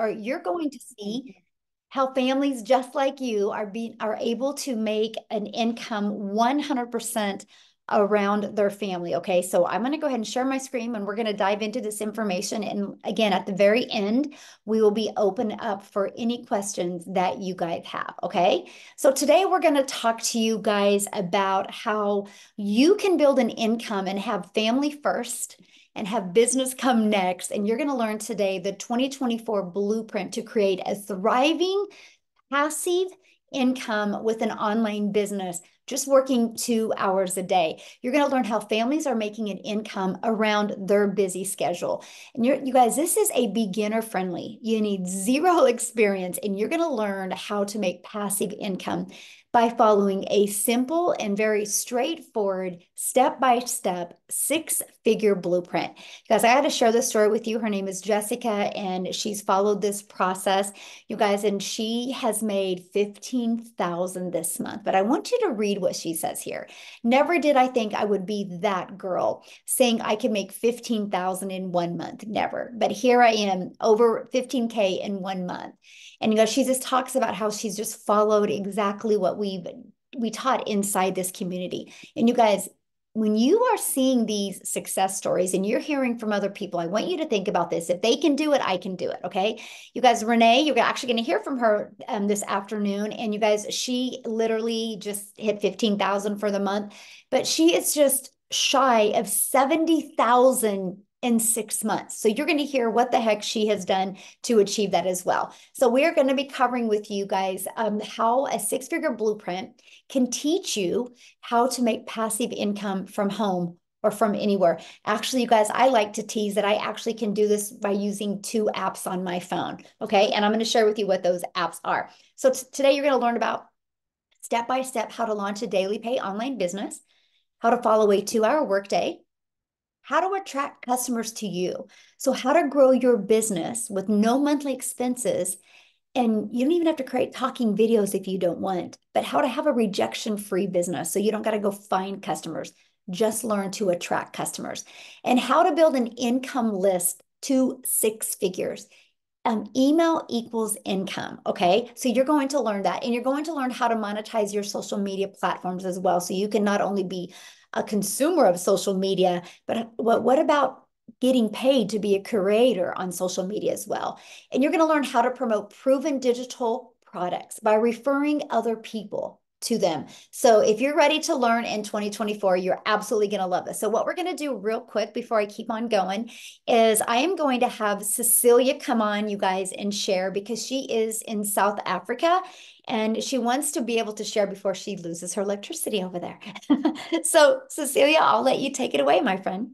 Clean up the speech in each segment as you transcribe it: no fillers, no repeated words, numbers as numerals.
you're going to see how families just like you are able to make an income 100% around their family. Okay, so I'm going to go ahead and share my screen and we're going to dive into this information. And again, at the very end, we will be open up for any questions that you guys have. Okay, so today we're going to talk to you guys about how you can build an income and have family first and have business come next. And you're going to learn today the 2024 blueprint to create a thriving passive income with an online business, just working 2 hours a day. You're going to learn how families are making an income around their busy schedule. And you guys, this is a beginner friendly. You need zero experience, and you're going to learn how to make passive income by following a simple and very straightforward step-by-step six-figure blueprint. Guys, I had to share this story with you. Her name is Jessica, and she's followed this process, you guys, and she has made 15,000 this month. But I want you to read what she says here. Never did I think I would be that girl saying I could make 15,000 in 1 month. Never. But here I am, over 15K in 1 month. And you know, she just talks about how she's just followed exactly what we taught inside this community. And you guys, when you are seeing these success stories and you're hearing from other people, I want you to think about this. If they can do it, I can do it. Okay. You guys, Renee, you're actually going to hear from her this afternoon. And you guys, she literally just hit 15,000 for the month, but she is just shy of 70,000 in 6 months. So you're going to hear what the heck she has done to achieve that as well. So we're going to be covering with you guys how a six-figure blueprint can teach you how to make passive income from home or from anywhere. Actually, you guys, I like to tease that I actually can do this by using 2 apps on my phone. Okay. And I'm going to share with you what those apps are. So today you're going to learn about step-by-step how to launch a daily pay online business, how to follow a 2-hour workday, how to attract customers to you. So how to grow your business with no monthly expenses. And you don't even have to create talking videos if you don't want, but how to have a rejection-free business. So you don't got to go find customers, just learn to attract customers. And how to build an income list to 6 figures. Email equals income. Okay. So you're going to learn that, and you're going to learn how to monetize your social media platforms as well. So you can not only be a consumer of social media, but what about getting paid to be a creator on social media as well? And you're going to learn how to promote proven digital products by referring other people to them. So if you're ready to learn in 2024, you're absolutely going to love this. So what we're going to do real quick before I keep on going is I am going to have Cecilia come on, you guys, and share, because she is in South Africa and she wants to be able to share before she loses her electricity over there. So Cecilia, I'll let you take it away, my friend.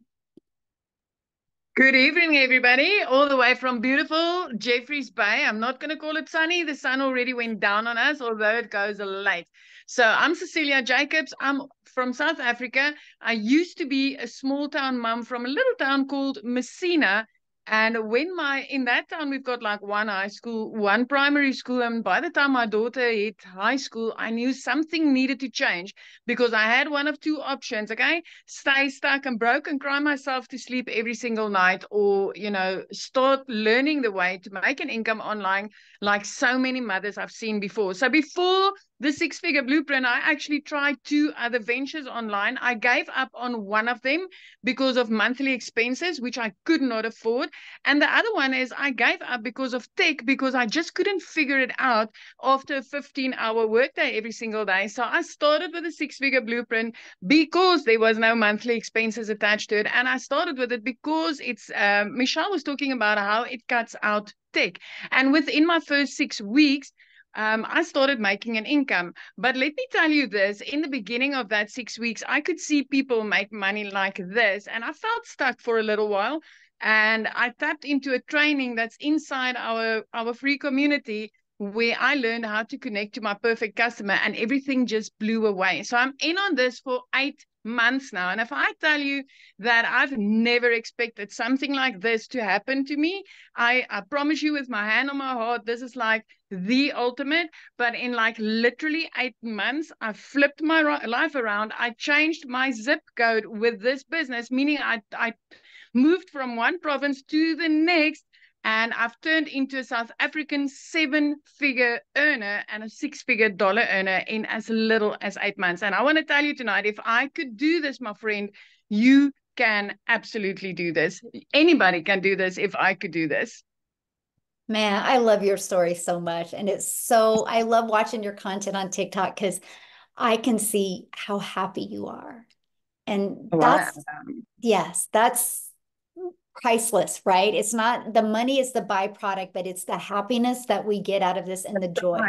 Good evening, everybody, all the way from beautiful Jeffreys Bay. I'm not going to call it sunny. The sun already went down on us, although it goes late. So I'm Cecilia Jacobs. I'm from South Africa. I used to be a small town mum from a little town called Messina. And in that town, we've got like one high school, one primary school. And by the time my daughter hit high school, I knew something needed to change, because I had one of two options. Okay. Stay stuck and broke and cry myself to sleep every single night, or, start learning the way to make an income online, like so many mothers I've seen before. So before the six-figure blueprint, I actually tried 2 other ventures online. I gave up on one of them because of monthly expenses, which I could not afford. And the other one is I gave up because of tech, because I just couldn't figure it out after a 15-hour workday every single day. So I started with a six-figure blueprint because there was no monthly expenses attached to it. And I started with it because Michelle was talking about how it cuts out tech. And within my first 6 weeks, I started making an income. But let me tell you this, in the beginning of that 6 weeks, I could see people make money like this, and I felt stuck for a little while. And I tapped into a training that's inside our free community, where I learned how to connect to my perfect customer, and everything just blew away. So I'm in on this for 8 months now. And if I tell you that I've never expected something like this to happen to me, I promise you with my hand on my heart, this is like the ultimate. But in like literally 8 months, I flipped my life around. I changed my zip code with this business, meaning I moved from one province to the next and I've turned into a South African 7-figure earner and a six-figure dollar earner in as little as 8 months. And I want to tell you tonight, if I could do this, my friend, you can absolutely do this. Anybody can do this if I could do this. Man, I love your story so much. And I love watching your content on TikTok because I can see how happy you are. And Wow. that's priceless, right? It's not the money is the byproduct, but it's the happiness that we get out of this and the joy.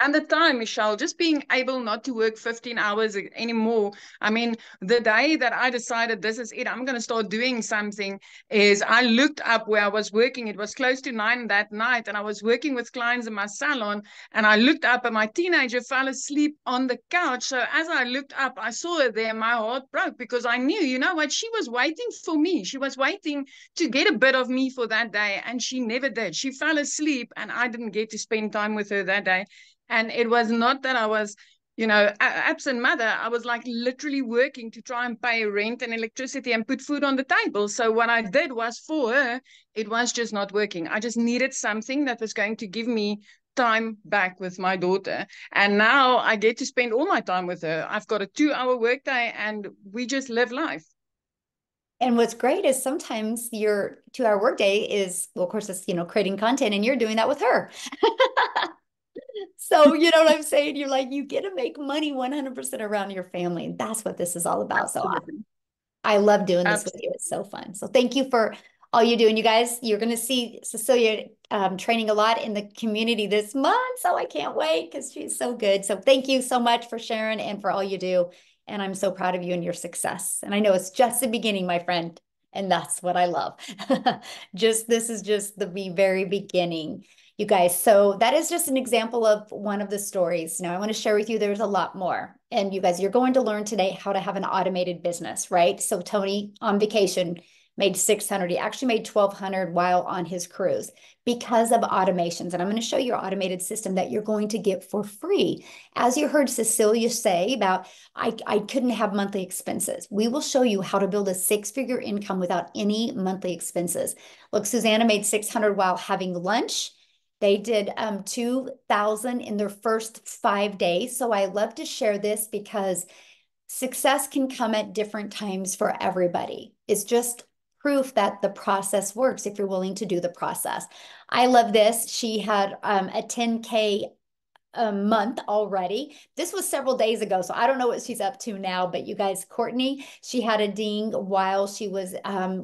And the time, Michelle, just being able not to work 15 hours anymore. I mean, the day that I decided this is it, I'm going to start doing something, is I looked up where I was working. It was close to 9 that night, and I was working with clients in my salon. And I looked up, and my teenager fell asleep on the couch. So as I looked up, I saw her there. My heart broke because I knew, you know what, she was waiting for me. She was waiting to get a bit of me for that day, and she never did. She fell asleep, and I didn't get to spend time with her that day. And it was not that I was, absent mother. I was like literally working to try and pay rent and electricity and put food on the table. So what I did was for her, it was just not working. I just needed something that was going to give me time back with my daughter. And now I get to spend all my time with her. I've got a 2-hour workday and we just live life. And what's great is sometimes your 2-hour workday is, well, of course, it's, creating content and you're doing that with her. So, you know what I'm saying? You're like, you get to make money 100% around your family. And that's what this is all about. So Absolutely. I love doing this with you. Absolutely. It's so fun. So thank you for all you do. And you guys, you're going to see Cecilia training a lot in the community this month. So I can't wait because she's so good. So thank you so much for sharing and for all you do. And I'm so proud of you and your success. And I know it's just the beginning, my friend. And that's what I love. This is just the very beginning, you guys. So that is just an example of one of the stories. Now I want to share with you, there's a lot more. And you guys, you're going to learn today how to have an automated business, right? So Tony on vacation made 600. He actually made 1,200 while on his cruise because of automations. And I'm going to show you your automated system that you're going to get for free. As you heard Cecilia say about, I couldn't have monthly expenses. We will show you how to build a 6-figure income without any monthly expenses. Look, Susanna made 600 while having lunch. They did 2,000 in their first 5 days. So I love to share this because success can come at different times for everybody. It's just proof that the process works if you're willing to do the process. I love this. She had a 10K a month already. This was several days ago, so I don't know what she's up to now, but you guys, Courtney, she had a ding while she was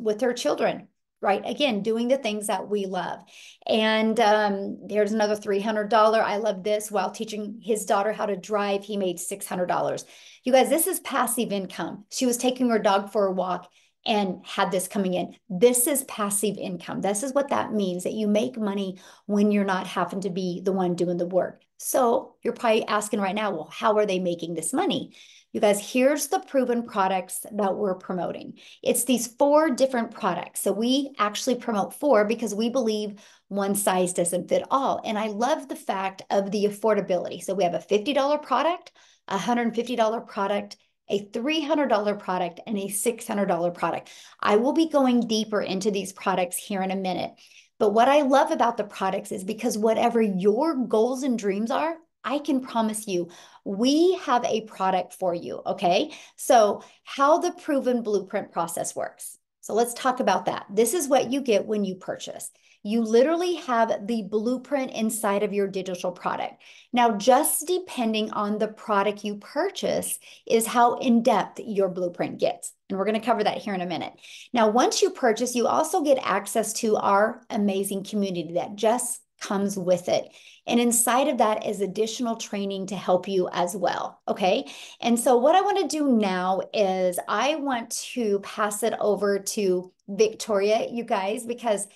with her children, right? Again, doing the things that we love. And there's another $300. I love this. While teaching his daughter how to drive, he made $600. You guys, this is passive income. She was taking her dog for a walk and had this coming in. This is passive income. This is what that means, that you make money when you're not having to be the one doing the work. So you're probably asking right now, well, how are they making this money? You guys, here's the proven products that we're promoting. It's these 4 different products. So we actually promote 4 because we believe one size doesn't fit all. And I love the fact of the affordability. So we have a $50 product, a $150 product, a $300 product, and a $600 product. I will be going deeper into these products here in a minute. But what I love about the products is because whatever your goals and dreams are, I can promise you, we have a product for you, okay? So how the proven blueprint process works. So let's talk about that. This is what you get when you purchase. You literally have the blueprint inside of your digital product. Now, just depending on the product you purchase is how in-depth your blueprint gets. And we're going to cover that here in a minute. Now, once you purchase, you also get access to our amazing community that just comes with it. And inside of that is additional training to help you as well. Okay. And so what I want to do now is I want to pass it over to Victoria, you guys, because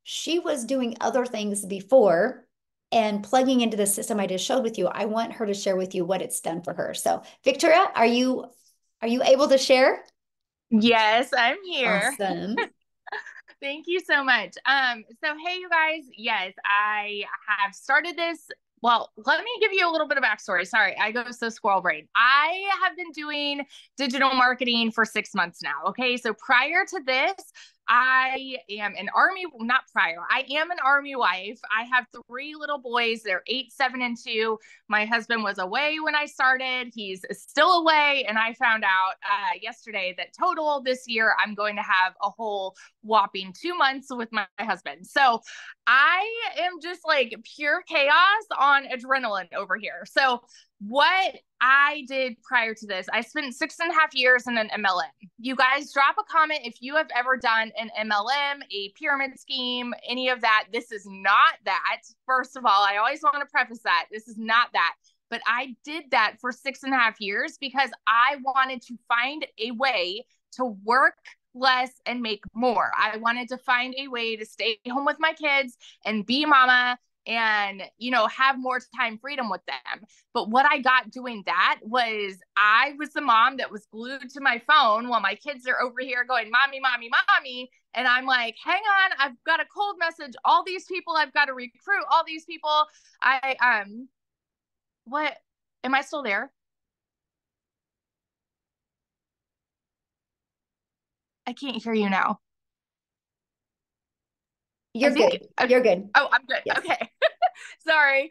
she was doing other things before and plugging into the system I just showed with you. I want her to share with you what it's done for her. So Victoria, are you able to share? Yes, I'm here. Awesome. Thank you so much. So hey you guys, yes, I have started this. Well, let me give you a little bit of backstory. Sorry, I go so squirrel brain. I have been doing digital marketing for 6 months now. Okay. So prior to this, I am an army, not prior. I am an army wife. I have 3 little boys. They're 8, 7, and 2. My husband was away when I started. He's still away. And I found out yesterday that total this year, I'm going to have a whole whopping 2 months with my husband. So I am just like pure chaos on adrenaline over here. So what I did prior to this, I spent 6.5 years in an MLM. You guys drop a comment if you have ever done an MLM, a pyramid scheme, any of that. This is not that. First of all, I always want to preface that. This is not that. But I did that for 6.5 years because I wanted to find a way to work less and make more. I wanted to find a way to stay home with my kids and be mama and, you know, have more time freedom with them. But what I got doing that was I was the mom that was glued to my phone while my kids are over here going, mommy, mommy, mommy. And I'm like, hang on, I've got a cold message. All these people I've got to recruit, all these people. What, am I still there? I can't hear you now. You're good. You're good. Oh, I'm good. Yes. Okay. Sorry.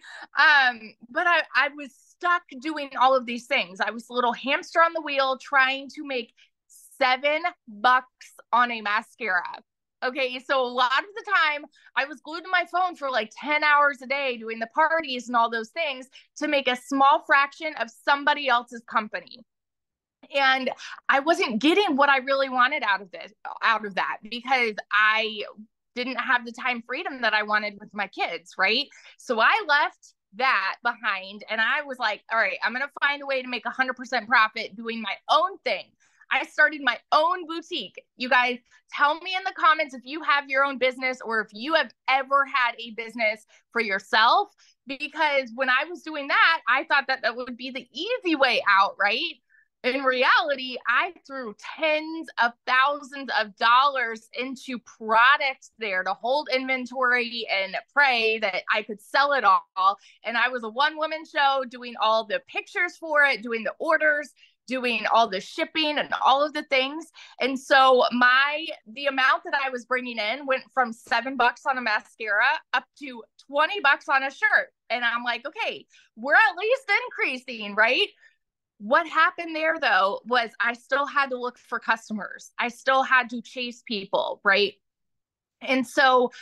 But I was stuck doing all of these things. I was a little hamster on the wheel trying to make $7 on a mascara. Okay, so a lot of the time I was glued to my phone for like 10 hours a day doing the parties and all those things to make a small fraction of somebody else's company. And I wasn't getting what I really wanted out of that, because I didn't have the time freedom that I wanted with my kids, right? So I left that behind and I was like, all right, I'm going to find a way to make 100% profit doing my own thing. I started my own boutique. You guys, tell me in the comments if you have your own business or if you have ever had a business for yourself, because when I was doing that, I thought that that would be the easy way out, right? In reality, I threw tens of thousands of dollars into products there to hold inventory and pray that I could sell it all. And I was a one-woman show doing all the pictures for it, doing the orders, doing all the shipping and all of the things. And so the amount that I was bringing in went from $7 on a mascara up to $20 on a shirt. And I'm like, okay, we're at least increasing, right? What happened there, though, was I still had to look for customers. I still had to chase people, right? And so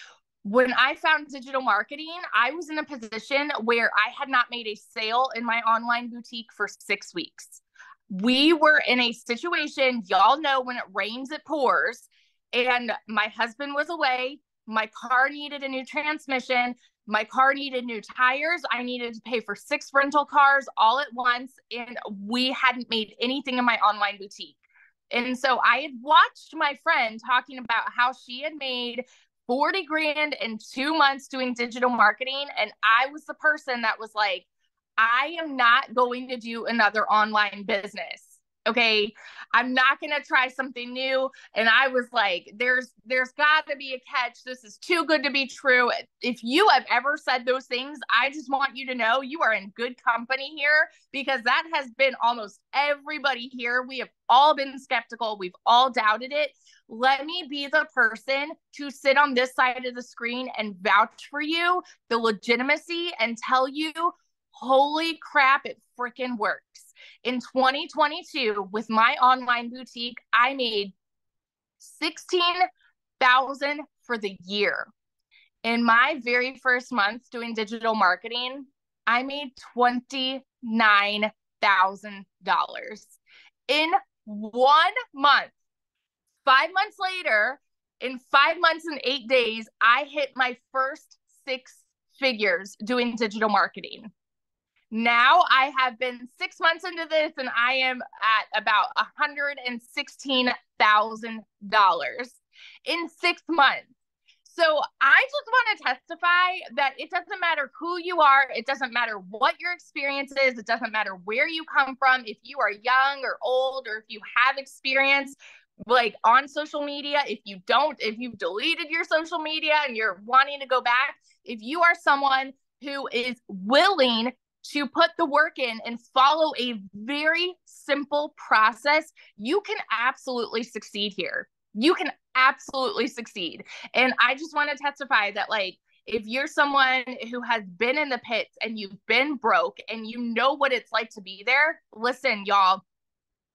when I found digital marketing, I was in a position where I had not made a sale in my online boutique for 6 weeks. We were in a situation, y'all know when it rains, it pours. And my husband was away. My car needed a new transmission. My car needed new tires. I needed to pay for 6 rental cars all at once. And we hadn't made anything in my online boutique. And so I had watched my friend talking about how she had made 40 grand in 2 months doing digital marketing. And I was the person that was like, I am not going to do another online business. Okay, I'm not going to try something new. And I was like, there's got to be a catch. This is too good to be true. If you have ever said those things, I just want you to know you are in good company here, because that has been almost everybody here. We have all been skeptical. We've all doubted it. Let me be the person to sit on this side of the screen and vouch for you, the legitimacy, and tell you, holy crap, it freaking works. In 2022, with my online boutique, I made $16,000 for the year. In my very first month doing digital marketing, I made $29,000 in 1 month. 5 months later, in 5 months and 8 days, I hit my first 6 figures doing digital marketing. Now I have been 6 months into this and I am at about $116,000 in 6 months. So I just want to testify that it doesn't matter who you are. It doesn't matter what your experience is. It doesn't matter where you come from. If you are young or old, or if you have experience like on social media, if you've deleted your social media and you're wanting to go back, if you are someone who is willing to put the work in and follow a very simple process, you can absolutely succeed here. you can absolutely succeed. And I just want to testify that, like, if you're someone who has been in the pits and you've been broke and you know what it's like to be there, listen, y'all,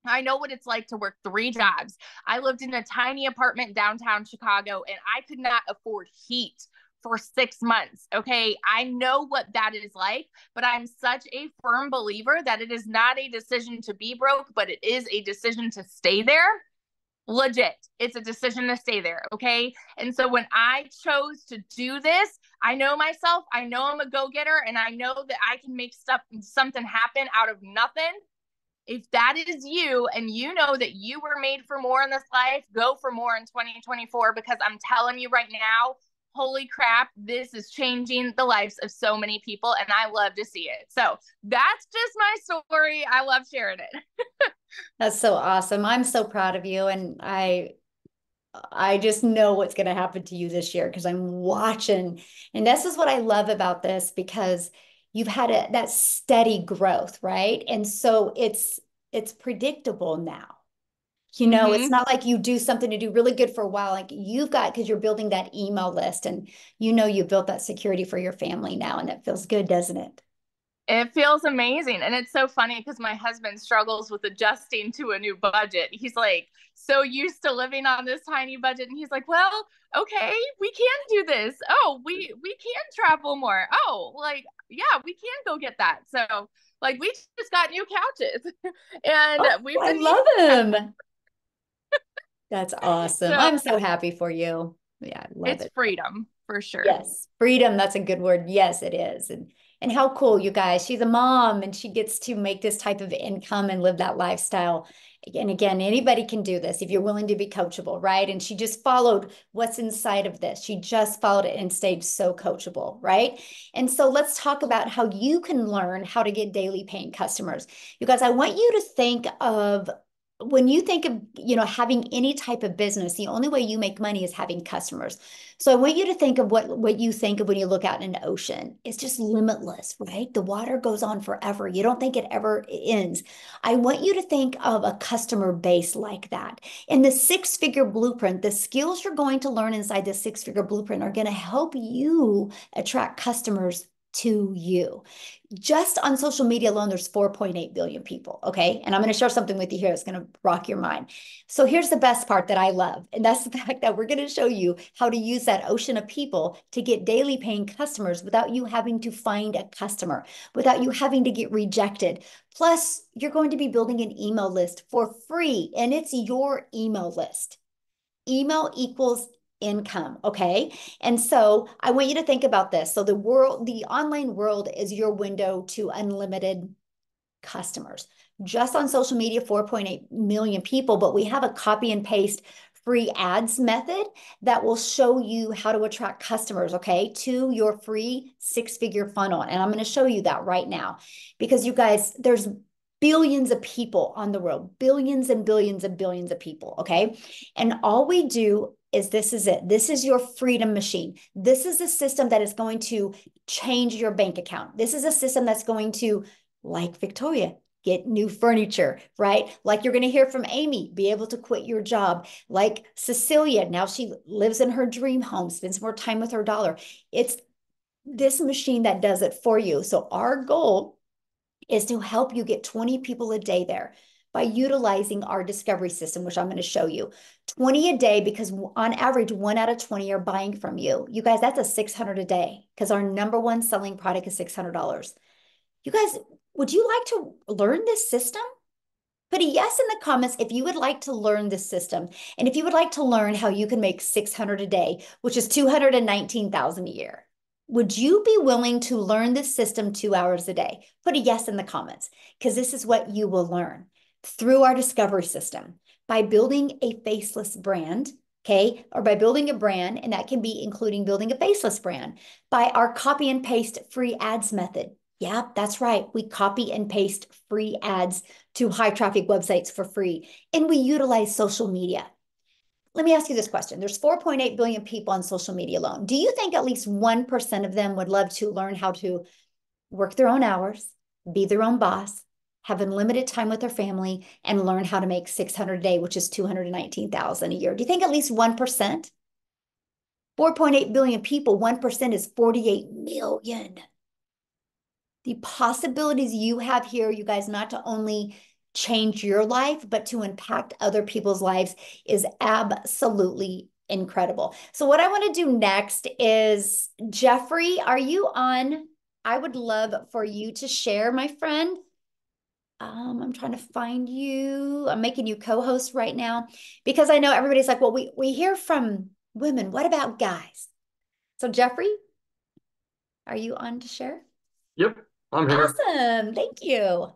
I know what it's like to work 3 jobs. I lived in a tiny apartment downtown Chicago and I could not afford heat for 6 months. Okay. I know what that is like, but I'm such a firm believer that it is not a decision to be broke, but it is a decision to stay there. Legit. It's a decision to stay there. Okay. And so when I chose to do this, I know myself, I know I'm a go getter, and I know that I can make something happen out of nothing. If that is you and you know that you were made for more in this life, go for more in 2024, because I'm telling you right now, holy crap, this is changing the lives of so many people and I love to see it. So that's just my story. I love sharing it. That's so awesome. I'm so proud of you. And I just know what's going to happen to you this year because I'm watching. And this is what I love about this, because you've had that steady growth, right? And so it's predictable now. You know, it's Mm-hmm. not like you do something to do really good for a while. Like you've got, because you're building that email list and you know you've built that security for your family now, and that feels good, doesn't it? It feels amazing. And it's so funny because my husband struggles with adjusting to a new budget. He's like so used to living on this tiny budget. And he's like, well, okay, we can do this. Oh, we can travel more. Oh, like, yeah, we can go get that. So like we just got new couches and Oh, we've I been using love them. him. That's awesome. So I'm so happy for you. Yeah, I love it's it. freedom for sure. Yes, freedom, that's a good word. Yes, it is. And how cool, you guys. She's a mom and she gets to make this type of income and live that lifestyle. And again, anybody can do this if you're willing to be coachable, right? And she just followed what's inside of this. She just followed it and stayed so coachable, right? And so let's talk about how you can learn how to get daily paying customers. You guys, I want you to think of, when you think of, having any type of business, the only way you make money is having customers. So I want you to think of what you think of when you look out in an ocean. It's just limitless, right? The water goes on forever. You don't think it ever ends. I want you to think of a customer base like that. In the six-figure blueprint, the skills you're going to learn inside the six-figure blueprint are going to help you attract customers to you. Just on social media alone, there's 4.8 billion people. Okay. And I'm going to share something with you here that's going to rock your mind. So here's the best part that I love. And that's the fact that we're going to show you how to use that ocean of people to get daily paying customers without you having to find a customer, without you having to get rejected. Plus, you're going to be building an email list for free, and it's your email list. Email equals income. Okay. And so I want you to think about this. So the online world is your window to unlimited customers. Just on social media, 4.8 million people, but we have a copy and paste free ads method that will show you how to attract customers, okay, to your free six-figure funnel. And I'm going to show you that right now, because you guys, there's billions of people on the world, billions and billions and billions of people, okay? And all we do is, this is it. This is your freedom machine. This is a system that is going to change your bank account. This is a system that's going to, like Victoria, get new furniture, right? Like you're going to hear from Amy, be able to quit your job. Like Cecilia, now she lives in her dream home, spends more time with her daughter. It's this machine that does it for you. So our goal is to help you get 20 people a day there by utilizing our discovery system, which I'm going to show you. 20 a day, because on average, 1 out of 20 are buying from you. You guys, that's a 600 a day, because our number one selling product is $600. You guys, would you like to learn this system? Put a yes in the comments if you would like to learn this system. And if you would like to learn how you can make 600 a day, which is 219,000 a year. Would you be willing to learn this system 2 hours a day? Put a yes in the comments, because this is what you will learn through our discovery system by building a faceless brand. Okay, or by building a brand, and that can be including building a faceless brand, by our copy and paste free ads method. Yeah, that's right. We copy and paste free ads to high traffic websites for free. And we utilize social media. Let me ask you this question. There's 4.8 billion people on social media alone. Do you think at least 1% of them would love to learn how to work their own hours, be their own boss, have unlimited time with their family, and learn how to make 600 a day, which is 219,000 a year. Do you think at least 1%? 4.8 billion people, 1% is 48 million. The possibilities you have here, you guys, not to only change your life, but to impact other people's lives is absolutely incredible. So what I want to do next is, Jeffrey, are you on? I would love for you to share, my friend. I'm trying to find you. I'm making you co-host right now because I know everybody's like, well, we hear from women. What about guys? So Jeffrey, are you on to share? Yep, I'm here. Awesome. Thank you.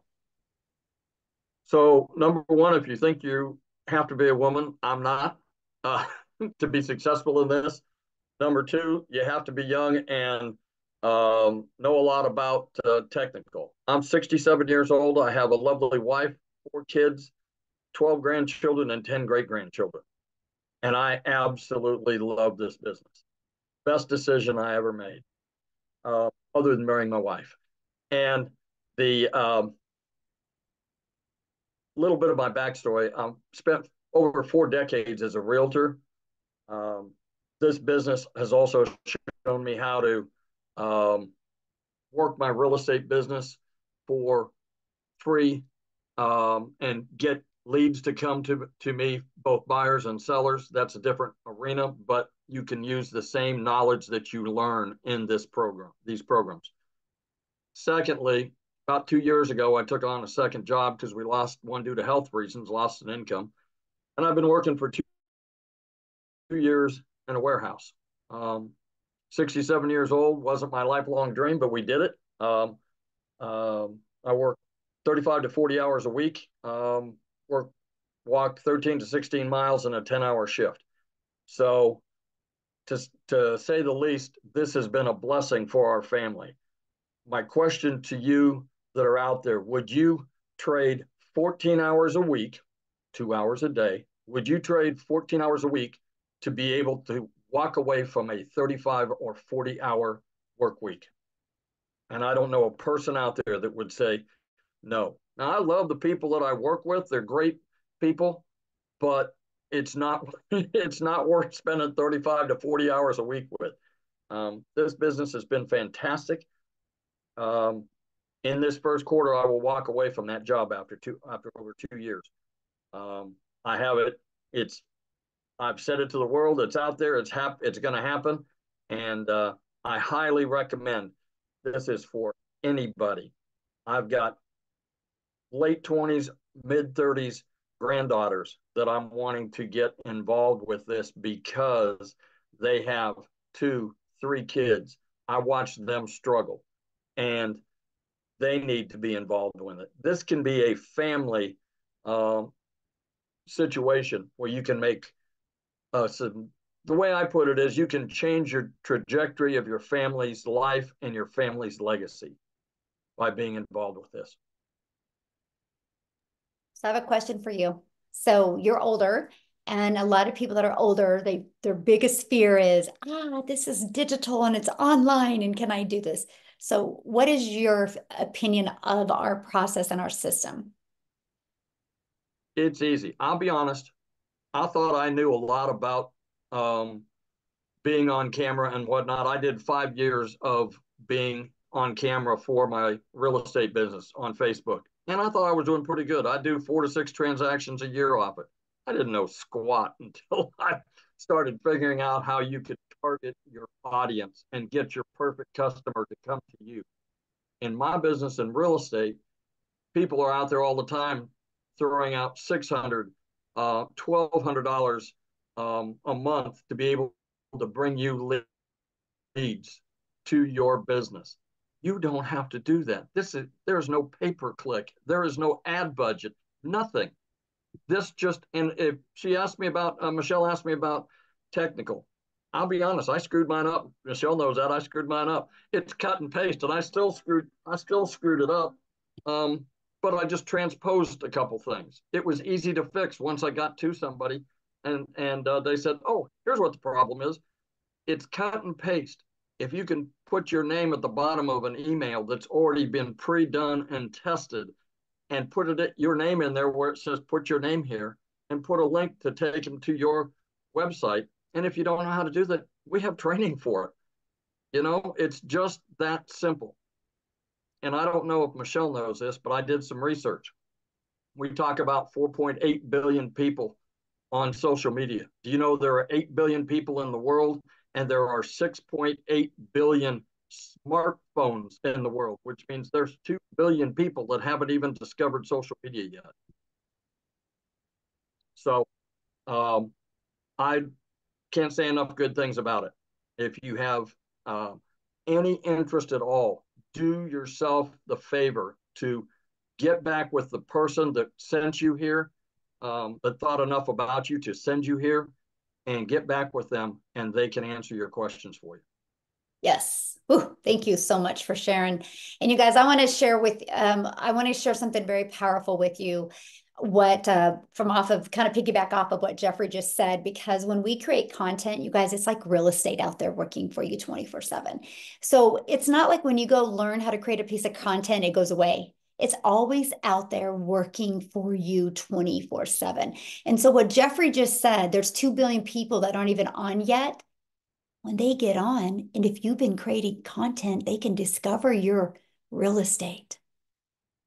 So, number one, if you think you have to be a woman, I'm not uh, to be successful in this. Number two, you have to be young and know a lot about technical. I'm 67 years old. I have a lovely wife, 4 kids, 12 grandchildren, and 10 great grandchildren. And I absolutely love this business. Best decision I ever made, other than marrying my wife. And the little bit of my backstory. I spent over 4 decades as a realtor. Um, this business has also shown me how to work my real estate business for free and get leads to come to me, both buyers and sellers. That's a different arena, but you can use the same knowledge that you learn in these programs. Secondly, about 2 years ago, I took on a second job because we lost one due to health reasons, lost an income. And I've been working for 2 years in a warehouse. 67 years old, wasn't my lifelong dream, but we did it. I work 35 to 40 hours a week, walk 13 to 16 miles in a 10-hour shift. So to say the least, this has been a blessing for our family. My question to you that are out there, would you trade 14 hours a week, 2 hours a day? Would you trade 14 hours a week to be able to walk away from a 35 or 40-hour work week? And I don't know a person out there that would say no. Now, I love the people that I work with. They're great people, but it's not it's not worth spending 35 to 40 hours a week with. This business has been fantastic. In this first quarter, I will walk away from that job after over 2 years. I have it. I've said it to the world. It's out there. It's going to happen, and I highly recommend. This is for anybody. I've got late 20s, mid 30s granddaughters that I'm wanting to get involved with this because they have 2, 3 kids. I watched them struggle, and they need to be involved with it. This can be a family situation where you can make the way I put it is you can change your trajectory of your family's life and your family's legacy by being involved with this. So I have a question for you. So you're older, and a lot of people that are older, their biggest fear is, this is digital and it's online, and can I do this? So what is your opinion of our process and our system? It's easy. I'll be honest. I thought I knew a lot about being on camera and whatnot. I did 5 years of being on camera for my real estate business on Facebook. And I thought I was doing pretty good. I do 4 to 6 transactions a year off it. I didn't know squat until I started figuring out how you could target your audience and get your perfect customer to come to you. In my business in real estate, people are out there all the time throwing out $600, $1,200 a month to be able to bring you leads to your business. You don't have to do that. There's no pay-per-click. There is no ad budget, nothing. And if she asked me about, Michelle asked me about technical. I'll be honest, I screwed mine up. Michelle knows that I screwed mine up. It's cut and paste, and I still screwed it up. But I just transposed a couple things. It was easy to fix once I got to somebody, and they said, "Oh, here's what the problem is. It's cut and paste. If you can put your name at the bottom of an email that's already been pre-done and tested, and put your name in there where it says put your name here, and put a link to take them to your website. And if you don't know how to do that, we have training for it. It's just that simple. And I don't know if Michelle knows this, but I did some research. We talk about 4.8 billion people on social media. Do you know there are 8 billion people in the world, and there are 6.8 billion smartphones in the world, which means there's 2 billion people that haven't even discovered social media yet. So I can't say enough good things about it. If you have any interest at all, do yourself the favor to get back with the person that sent you here, that thought enough about you to send you here, and get back with them, and they can answer your questions for you. Yes. Ooh, thank you so much for sharing. And you guys, I want to share something very powerful with you. From off of kind of piggyback off of what Jeffrey just said, because when we create content, you guys, it's like real estate out there working for you 24/7. So it's not like when you go learn how to create a piece of content, it goes away. It's always out there working for you 24/7. And so what Jeffrey just said, there's 2 billion people that aren't even on yet. When they get on, and if you've been creating content, they can discover your real estate.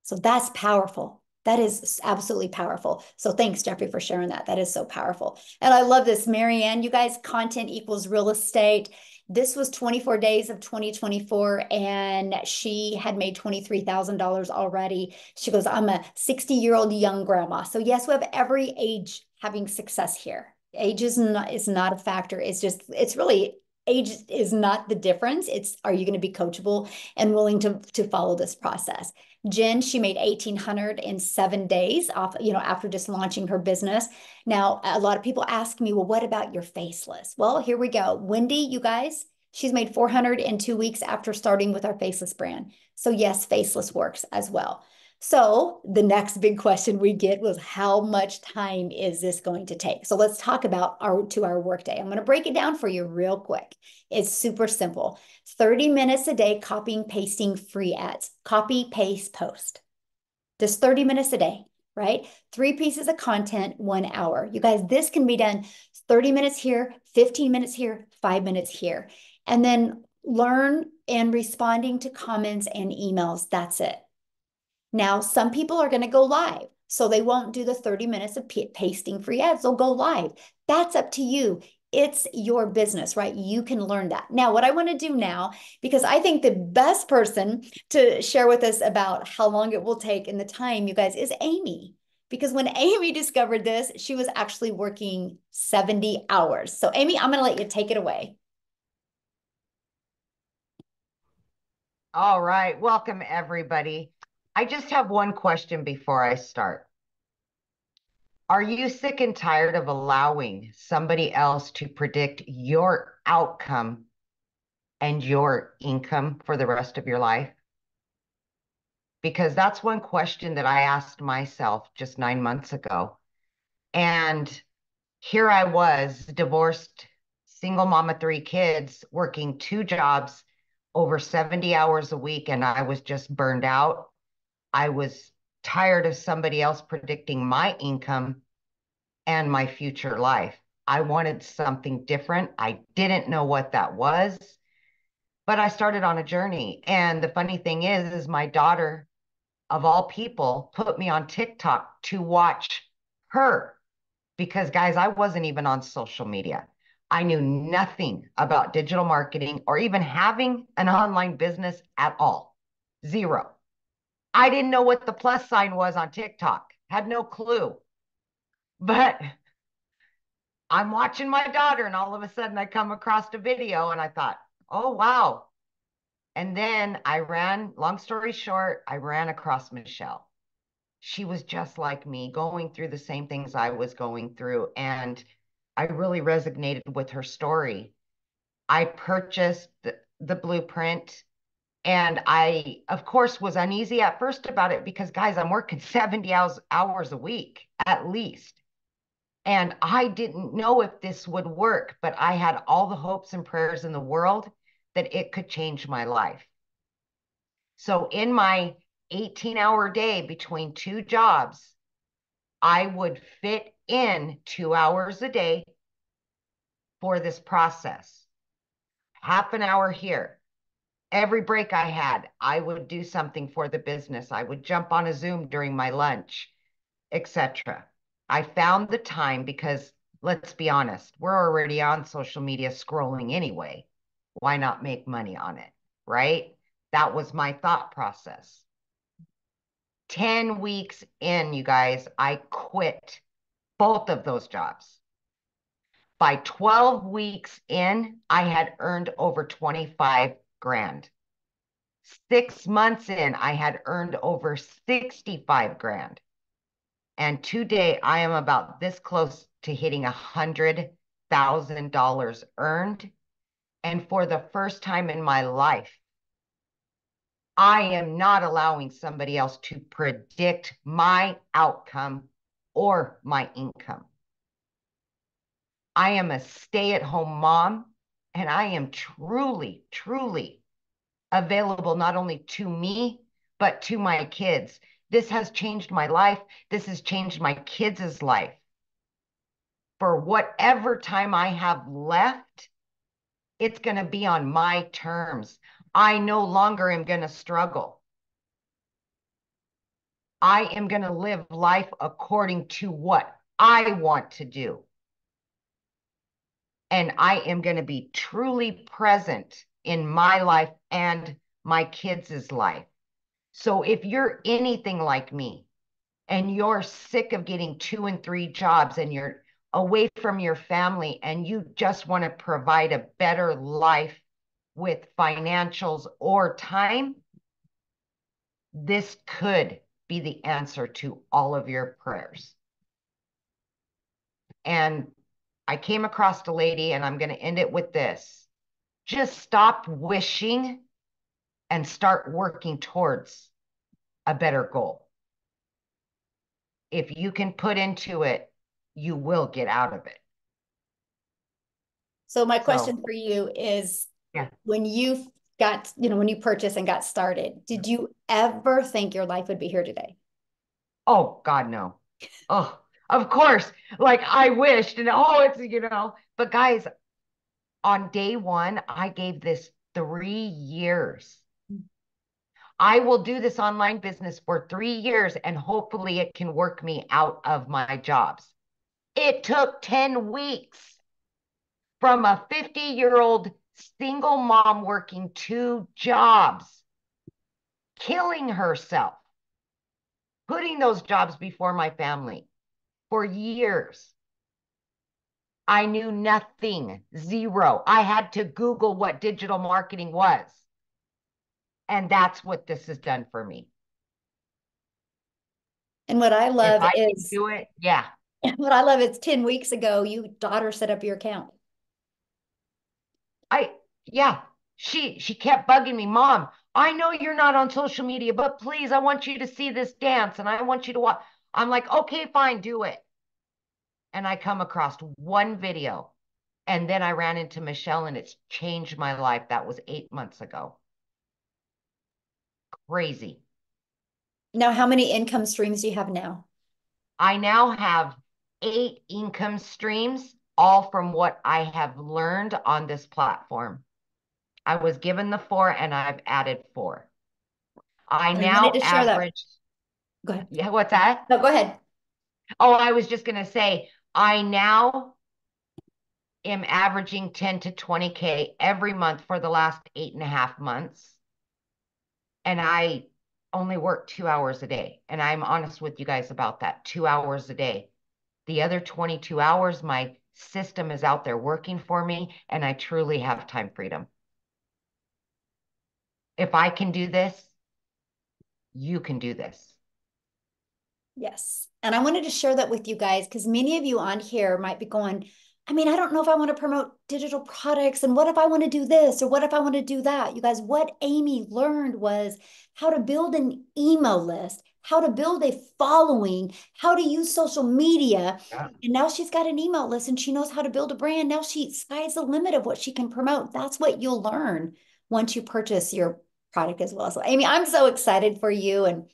So that's powerful. That is absolutely powerful. So thanks, Jeffrey, for sharing that. That is so powerful. And I love this, Marianne. You guys, content equals real estate. This was 24 days of 2024, and she had made $23,000 already. She goes, I'm a 60-year-old young grandma. So yes, we have every age having success here. Age is not a factor. It's really age is not the difference. It's, are you going to be coachable and willing to follow this process? Jen, she made 1,800 in 7 days off, after just launching her business. Now, a lot of people ask me, well, what about your faceless? Well, here we go. Wendy, you guys, she's made 400 in 2 weeks after starting with our faceless brand. So yes, faceless works as well. So the next big question we get was, how much time is this going to take? So let's talk about our 2-hour workday. I'm going to break it down for you real quick. It's super simple. 30 minutes a day, copying, pasting free ads. Copy, paste, post. Just 30 minutes a day, right? 3 pieces of content, 1 hour. You guys, this can be done 30 minutes here, 15 minutes here, 5 minutes here. And then learn and responding to comments and emails. That's it. Now, some people are going to go live, so they won't do the 30 minutes of pasting free ads. They'll go live. That's up to you. It's your business, right? You can learn that. Now, what I want to do now, because I think the best person to share with us about how long it will take and the time, you guys, is Amy. Because when Amy discovered this, she was actually working 70 hours. So Amy, I'm going to let you take it away. All right. Welcome, everybody. I just have one question before I start. Are you sick and tired of allowing somebody else to predict your outcome and your income for the rest of your life? Because that's one question that I asked myself just 9 months ago. And here I was, divorced, single mom of 3 kids, working 2 jobs, over 70 hours a week, and I was just burned out. I was tired of somebody else predicting my income and my future life. I wanted something different. I didn't know what that was, but I started on a journey. And the funny thing is my daughter, of all people, put me on TikTok to watch her, because guys, I wasn't even on social media. I knew nothing about digital marketing or even having an online business at all. Zero. I didn't know what the plus sign was on TikTok, had no clue. But I'm watching my daughter, and all of a sudden I come across a video and I thought, oh, wow. And then long story short, I ran across Michelle. She was just like me, going through the same things I was going through. And I really resonated with her story. I purchased the blueprint. And I, of course, was uneasy at first about it because, guys, I'm working 70 hours a week at least. And I didn't know if this would work, but I had all the hopes and prayers in the world that it could change my life. So in my 18-hour day between two jobs, I would fit in 2 hours a day for this process. Half an hour here. Every break I had, I would do something for the business. I would jump on a Zoom during my lunch, etc. I found the time because let's be honest, we're already on social media scrolling anyway. Why not make money on it, right? That was my thought process. 10 weeks in, you guys, I quit both of those jobs. By 12 weeks in, I had earned over 25 grand. 6 months in, I had earned over 65 grand. And today I am about this close to hitting $100,000 earned. And for the first time in my life, I am not allowing somebody else to predict my outcome or my income. I am a stay-at-home mom, and I am truly, truly available not only to me, but to my kids. This has changed my life. This has changed my kids' life. For whatever time I have left, it's going to be on my terms. I no longer am going to struggle. I am going to live life according to what I want to do. And I am going to be truly present in my life and my kids' life. So if you're anything like me and you're sick of getting 2 and 3 jobs and you're away from your family and you just want to provide a better life with financials or time, this could be the answer to all of your prayers. And I came across a lady, and I'm going to end it with this. Just stop wishing and start working towards a better goal. If you can put into it, you will get out of it. So my question for you is, yeah. when you got, when you purchased and got started, did you ever think your life would be here today? Oh, God, no. Oh, of course. Like I wished, and but guys, on day one, I gave this 3 years. I will do this online business for 3 years, and hopefully it can work me out of my jobs. It took 10 weeks from a 50-year-old single mom working 2 jobs, killing herself, putting those jobs before my family for years. I knew nothing, zero. I had to Google what digital marketing was. And that's what this has done for me. And what I love if I is can do it, yeah. What I love is 10 weeks ago, you daughter set up your account. Yeah. She kept bugging me, Mom, I know you're not on social media, but please, I want you to see this dance and I want you to watch. I'm like, okay, fine, do it. And I come across one video, and then I ran into Michelle, and it's changed my life. That was 8 months ago. Crazy. Now, how many income streams do you have now? I now have 8 income streams, all from what I have learned on this platform. I was given the 4, and I've added 4. I now to share average. That. Go ahead. Yeah, what's that? No, go ahead. Oh, I was just going to say, I now am averaging 10 to 20K every month for the last 8.5 months. And I only work 2 hours a day. And I'm honest with you guys about that, 2 hours a day. The other 22 hours, my system is out there working for me, and I truly have time freedom. If I can do this, you can do this. Yes. And I wanted to share that with you guys because many of you on here might be going, I mean, I don't know if I want to promote digital products, and what if I want to do this, or what if I want to do that? You guys, what Amy learned was how to build an email list, how to build a following, how to use social media. Yeah. And now she's got an email list and she knows how to build a brand. Now sky's the limit of what she can promote. That's what you'll learn once you purchase your product as well. So Amy, I'm so excited for you, and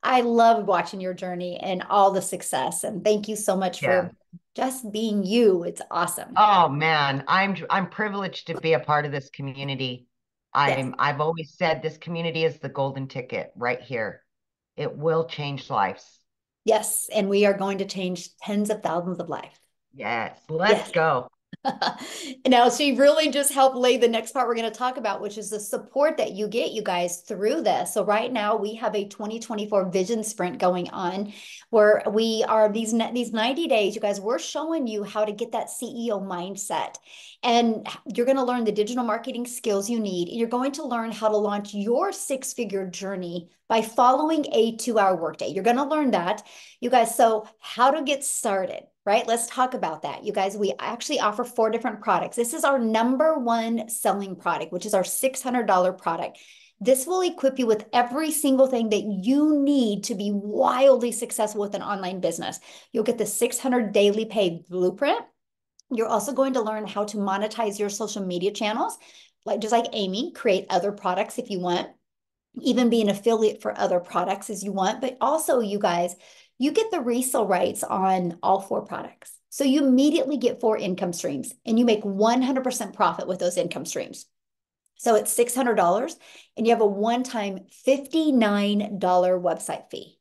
I love watching your journey and all the success. And thank you so much Yeah. for just being you. It's awesome. Oh man, I'm privileged to be a part of this community. Yes. I've always said this community is the golden ticket right here. It will change lives. Yes. And we are going to change tens of thousands of lives. Yes, let's Yes. go. Now, she really just helped lay the next part we're going to talk about, which is the support that you get, you guys, through this. So right now we have a 2024 vision sprint going on where we are these 90 days, you guys, we're showing you how to get that CEO mindset. And you're going to learn the digital marketing skills you need. You're going to learn how to launch your six-figure journey by following a 2-hour workday. You're going to learn that, you guys. So how to get started, right? Let's talk about that. You guys, we actually offer 4 different products. This is our number one selling product, which is our $600 product. This will equip you with every single thing that you need to be wildly successful with an online business. You'll get the 600 daily pay blueprint. You're also going to learn how to monetize your social media channels, like just like Amy, create other products if you want, even be an affiliate for other products as you want. But also, you guys, you get the resale rights on all 4 products. So you immediately get 4 income streams and you make 100% profit with those income streams. So it's $600 and you have a one-time $59 website fee.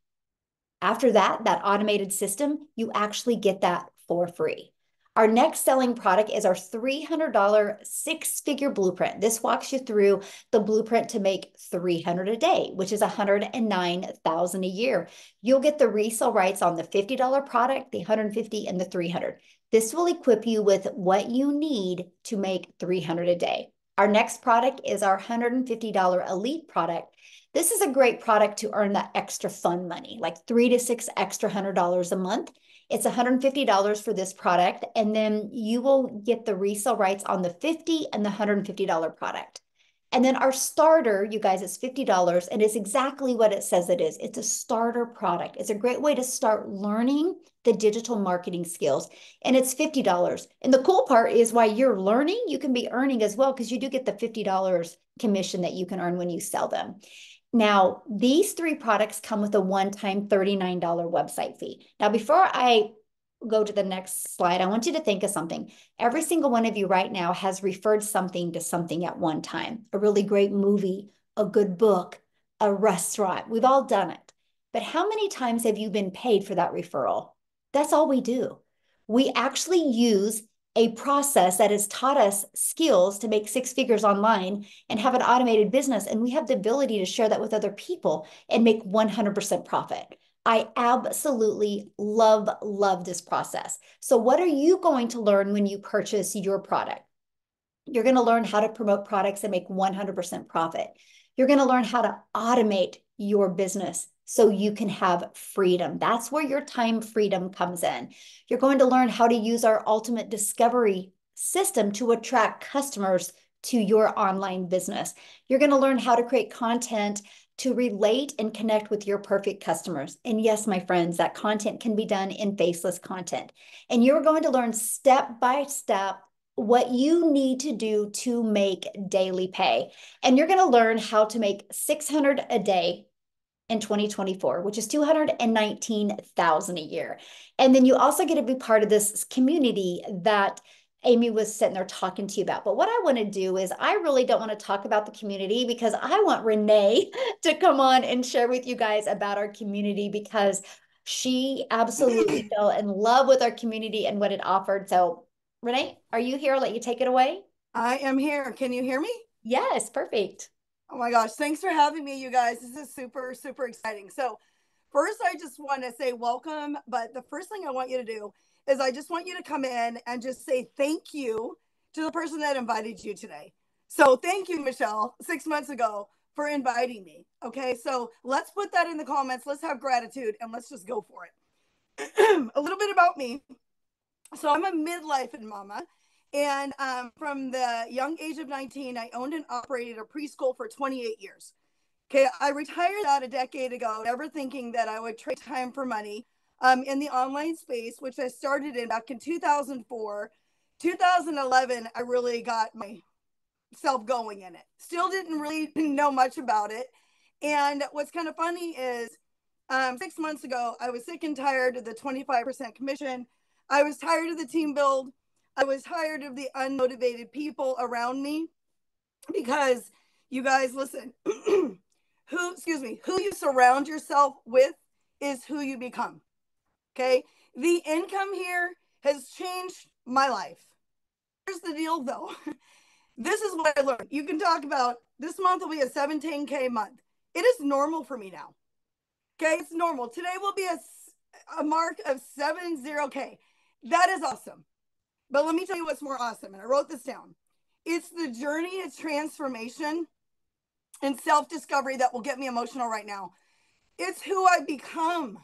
After that, that automated system, you actually get that for free. Our next selling product is our $300 six-figure blueprint. This walks you through the blueprint to make 300 a day, which is 109,000 a year. You'll get the resale rights on the $50 product, the 150, and the 300. This will equip you with what you need to make 300 a day. Our next product is our $150 elite product. This is a great product to earn that extra fun money, like 3 to 6 extra $100 a month. It's $150 for this product, and then you will get the resale rights on the 50 and the $150 product. And then our starter, you guys, is $50, and it's exactly what it says it is. It's a starter product. It's a great way to start learning the digital marketing skills, and it's $50. And the cool part is while you're learning, you can be earning as well because you do get the $50 commission that you can earn when you sell them. Now, these 3 products come with a one-time $39 website fee. Now, before I go to the next slide, I want you to think of something. Every single one of you right now has referred something to something at one time. A really great movie, a good book, a restaurant. We've all done it. But how many times have you been paid for that referral? That's all we do. We actually use a process that has taught us skills to make 6 figures online and have an automated business. And we have the ability to share that with other people and make 100% profit. I absolutely love this process. So what are you going to learn when you purchase your product? You're going to learn how to promote products and make 100% profit. You're going to learn how to automate your business so you can have freedom. That's where your time freedom comes in. You're going to learn how to use our ultimate discovery system to attract customers to your online business. You're going to learn how to create content to relate and connect with your perfect customers. And yes, my friends, that content can be done in faceless content. And you're going to learn step by step what you need to do to make daily pay. And you're going to learn how to make 600 a day in 2024, which is 219,000 a year. And then you also get to be part of this community that Amy was sitting there talking to you about. But what I want to do is I really don't want to talk about the community because I want Renee to come on and share with you guys about our community because she absolutely fell in love with our community and what it offered. So Renee, are you here? I'll let you take it away. I am here. Can you hear me? Yes, perfect. Oh my gosh. Thanks for having me, you guys. This is super, super exciting. So, first, I just want to say welcome. But the first thing I want you to do is I just want you to come in and just say thank you to the person that invited you today. So, thank you, Michelle, 6 months ago for inviting me. Okay. So, let's put that in the comments. Let's have gratitude and let's just go for it. A little bit about me. So, I'm a midlife mama. And from the young age of 19, I owned and operated a preschool for 28 years. Okay, I retired that a decade ago, never thinking that I would trade time for money in the online space, which I started in back in 2004. 2011, I really got my self going in it. Still didn't really know much about it. And what's kind of funny is 6 months ago, I was sick and tired of the 25% commission. I was tired of the team build. I was tired of the unmotivated people around me because you guys listen, who you surround yourself with is who you become. Okay. The income here has changed my life. Here's the deal though. This is what I learned. You can talk about this month will be a 17K month. It is normal for me now. Okay, it's normal. Today will be a mark of 70K. That is awesome. But let me tell you what's more awesome. And I wrote this down. It's the journey of transformation and self-discovery that will get me emotional right now. It's who I become.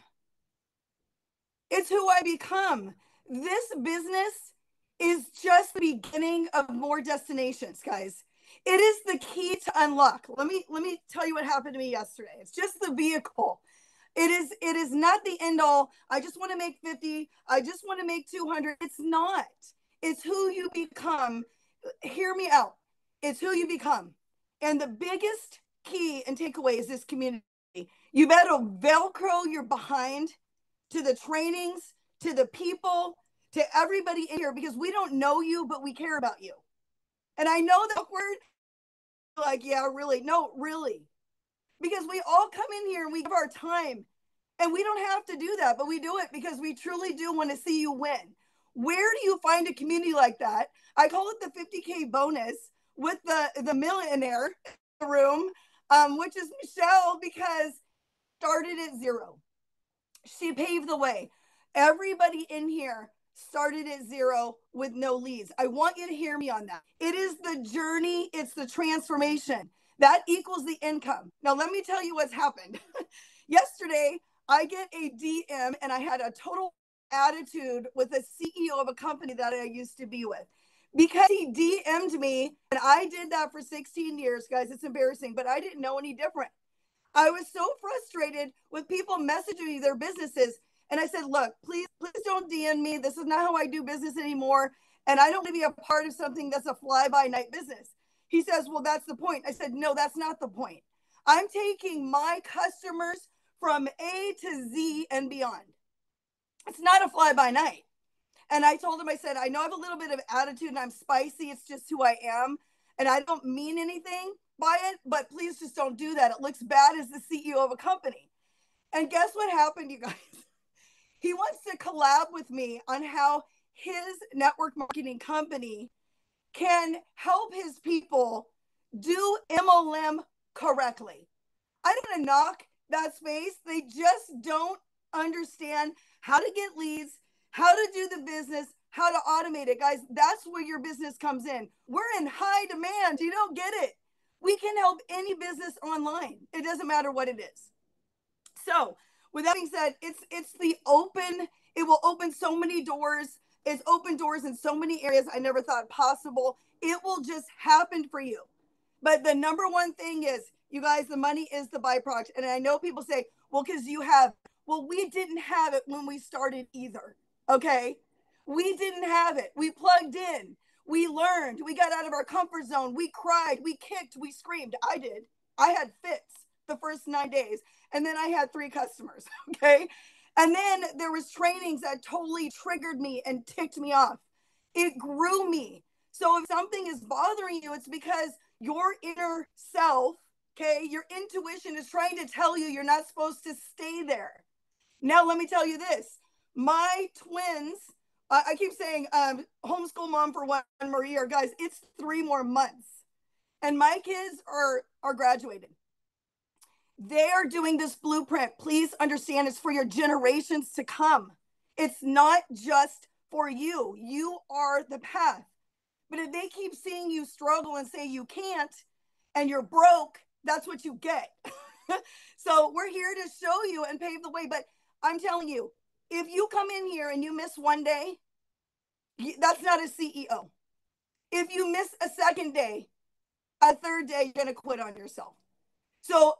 It's who I become. This business is just the beginning of more destinations, guys. It is the key to unlock. Let me tell you what happened to me yesterday. It's just the vehicle. It is not the end all. I just want to make 50. I just want to make 200. It's not. It's who you become. Hear me out. It's who you become. And the biggest key and takeaway is this community. You better Velcro your behind to the trainings, to the people, to everybody in here, because we don't know you, but we care about you. And I know that word, like, yeah, really. No, really. Because we all come in here and we give our time, and we don't have to do that, but we do it because we truly do want to see you win. Where do you find a community like that? I call it the 50K bonus with the millionaire in the room, which is Michelle, because started at zero. She paved the way. Everybody in here started at zero with no leads. I want you to hear me on that. It is the journey, it's the transformation. That equals the income. Now, let me tell you what's happened. Yesterday, I get a DM and I had a total attitude with the CEO of a company that I used to be with because he DM'd me, and I did that for 16 years, guys. It's embarrassing, but I didn't know any different. I was so frustrated with people messaging me their businesses. And I said, look, please don't DM me. This is not how I do business anymore. And I don't want to be a part of something that's a fly-by-night business. He says, well, that's the point. I said, no, that's not the point. I'm taking my customers from A to Z and beyond. It's not a fly-by-night. And I told him, I said, I know I have a little bit of attitude and I'm spicy. It's just who I am. And I don't mean anything by it, but please just don't do that. It looks bad as the CEO of a company. And guess what happened, you guys? He wants to collab with me on how his network marketing company can help his people do MLM correctly. I don't want to knock that space. They just don't understand how to get leads, how to do the business, how to automate it. Guys, that's where your business comes in. We're in high demand. You don't get it. We can help any business online. It doesn't matter what it is. So with that being said, it's the open, it will open so many doors. It's open doors in so many areas I never thought possible. It will just happen for you. But the number one thing is, you guys, the money is the byproduct. And I know people say, well, because you have, well, we didn't have it when we started either. Okay. We didn't have it. We plugged in. We learned. We got out of our comfort zone. We cried. We kicked. We screamed. I did. I had fits the first 9 days. And then I had 3 customers. Okay. And then there was trainings that totally triggered me and ticked me off. It grew me. So if something is bothering you, it's because your inner self, okay, your intuition is trying to tell you you're not supposed to stay there. Now, let me tell you this. My twins, I keep saying homeschool mom for one, Maria, guys, it's 3 more months. And my kids are graduating. They are doing this blueprint. Please understand, it's for your generations to come. It's not just for you. You are the path. But if they keep seeing you struggle and say you can't and you're broke, that's what you get. So we're here to show you and pave the way. But I'm telling you, if you come in here and you miss one day, that's not a CEO. If you miss a second day, a third day, you're going to quit on yourself. So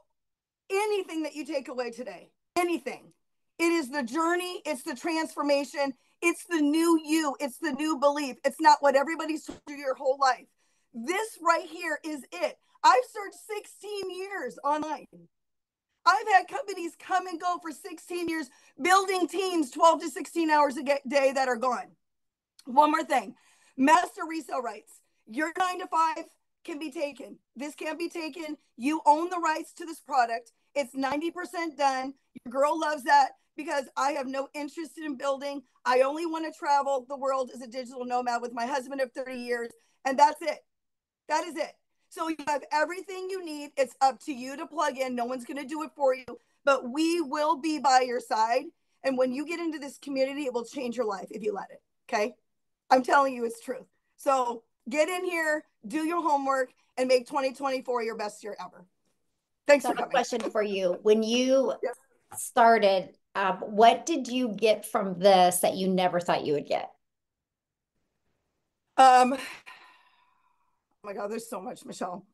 anything that you take away today, anything, it is the journey, it's the transformation, it's the new you, it's the new belief. It's not what everybody's told you your whole life. This right here is it. I've searched 16 years online. I've had companies come and go for 16 years, building teams 12 to 16 hours a day that are gone. One more thing, master resale rights. Your 9 to 5 can be taken. This can't be taken. You own the rights to this product. It's 90% done. Your girl loves that because I have no interest in building. I only want to travel the world as a digital nomad with my husband of 30 years. And that's it. That is it. So you have everything you need. It's up to you to plug in. No one's going to do it for you, but we will be by your side. And when you get into this community, it will change your life if you let it. Okay. I'm telling you, it's truth. So get in here, do your homework, and make 2024 your best year ever. Thanks So for I have a coming. question for you. When you Yes. started, what did you get from this that you never thought you would get? Oh my God, there's so much, Michelle.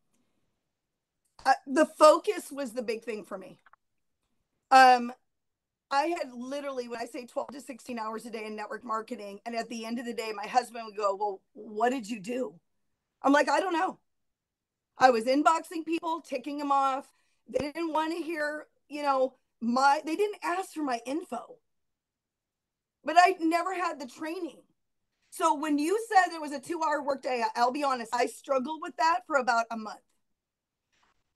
The focus was the big thing for me. I had literally, when I say 12 to 16 hours a day in network marketing, and at the end of the day, my husband would go, well, what did you do? I'm like, I don't know. I was inboxing people, ticking them off. They didn't want to hear, they didn't ask for my info, but I never had the training. So when you said there was a 2-hour workday, I'll be honest, I struggled with that for about a month.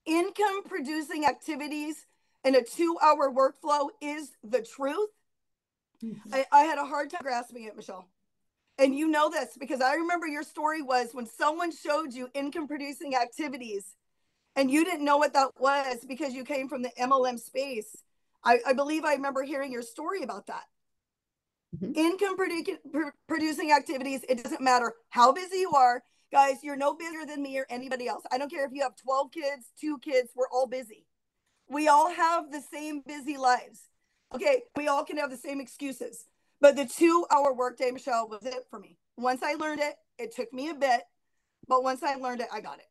Income producing activities in a 2-hour workflow is the truth. I had a hard time grasping it, Michelle. And you know this because I remember your story was when someone showed you income producing activities and you didn't know what that was because you came from the MLM space. I believe I remember hearing your story about that. Mm-hmm. Income producing activities, it doesn't matter how busy you are. Guys, you're no busier than me or anybody else. I don't care if you have 12 kids, 2 kids, we're all busy. We all have the same busy lives. Okay, we all can have the same excuses. But the 2-hour workday, Michelle, was it for me. Once I learned it, it took me a bit, but once I learned it, I got it.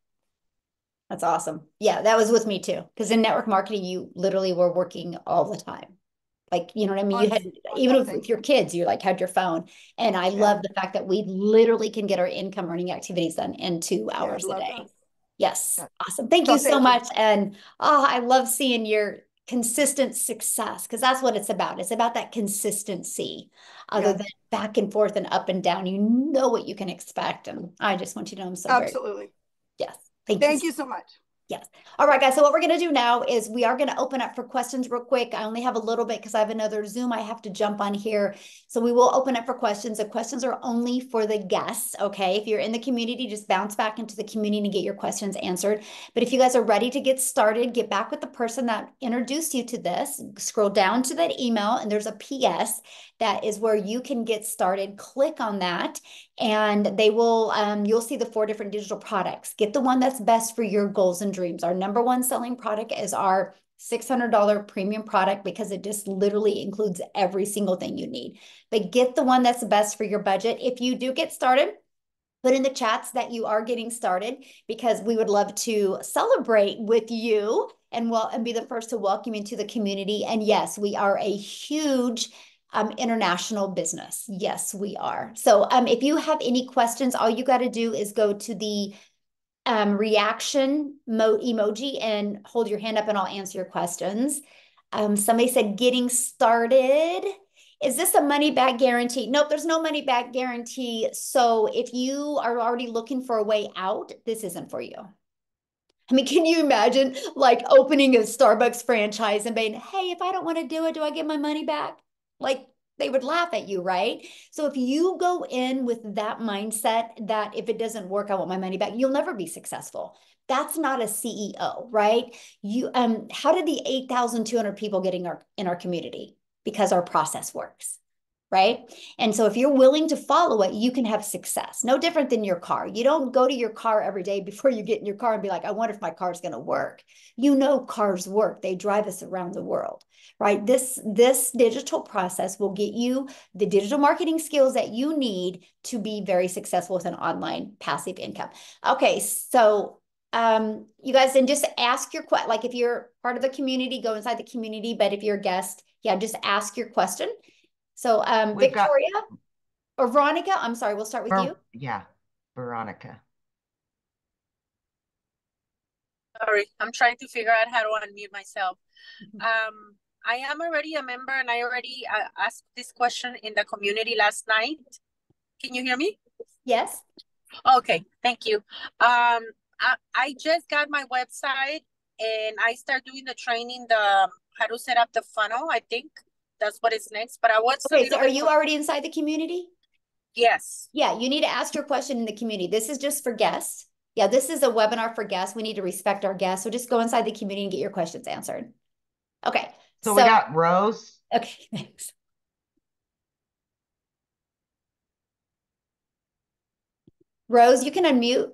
That's awesome. Yeah, that was with me too. Because in network marketing, you literally were working all the time. Like, you know what I mean? You had, even with your kids, you like had your phone. And I love the fact that we literally can get our income earning activities done in 2 hours a day. That. Yes. Awesome. Thank you so much. And I love seeing your consistent success because that's what it's about. It's about that consistency other than back and forth and up and down. You know what you can expect. And I just want you to know I'm so absolutely. Yes. Thank you so much. Yes. All right, guys. So what we're going to do now is we are going to open up for questions real quick. I only have a little bit because I have another Zoom I have to jump on here. So we will open up for questions. The questions are only for the guests. Okay. If you're in the community, just bounce back into the community and get your questions answered. But if you guys are ready to get started, get back with the person that introduced you to this, scroll down to that email and there's a PS that is where you can get started. Click on that and they will, you'll see the 4 different digital products. Get the one that's best for your goals and dreams. Our number one selling product is our $600 premium product because it just literally includes every single thing you need. But get the one that's best for your budget. If you do get started, put in the chats that you are getting started because we would love to celebrate with you and be the first to welcome you into the community. And yes, we are a huge international business. Yes, we are. So if you have any questions, all you got to do is go to the reaction emoji and hold your hand up and I'll answer your questions. Somebody said getting started. Is this a money back guarantee? Nope, there's no money back guarantee. So if you are already looking for a way out, this isn't for you. I mean, can you imagine like opening a Starbucks franchise and being, hey, if I don't want to do it, do I get my money back? Like they would laugh at you, right? So if you go in with that mindset that if it doesn't work, I want my money back, you'll never be successful. That's not a CEO, right? You how did the 8,200 people get in our community? Because our process works. Right. And so if you're willing to follow it, you can have success. No different than your car. You don't go to your car every day before you get in your car and be like, I wonder if my car's going to work. You know, cars work. They drive us around the world. Right. This digital process will get you the digital marketing skills that you need to be very successful with an online passive income. Okay. So you guys then just ask your question. Like if you're part of the community, go inside the community. But if you're a guest, just ask your question. So Victoria or Veronica, I'm sorry, we'll start with you. Yeah, Veronica. Sorry, I'm trying to figure out how to unmute myself. I am already a member and I already asked this question in the community last night. Can you hear me? Yes. Okay, thank you. I just got my website and I start doing the training, the how to set up the funnel. I think that's what is next. But I was Okay, so are you already inside the community? Yes. Yeah, you need to ask your question in the community. This is just for guests. Yeah, this is a webinar for guests. We need to respect our guests. So just go inside the community and get your questions answered. Okay. So we got Rose. Okay, thanks. Rose, you can unmute.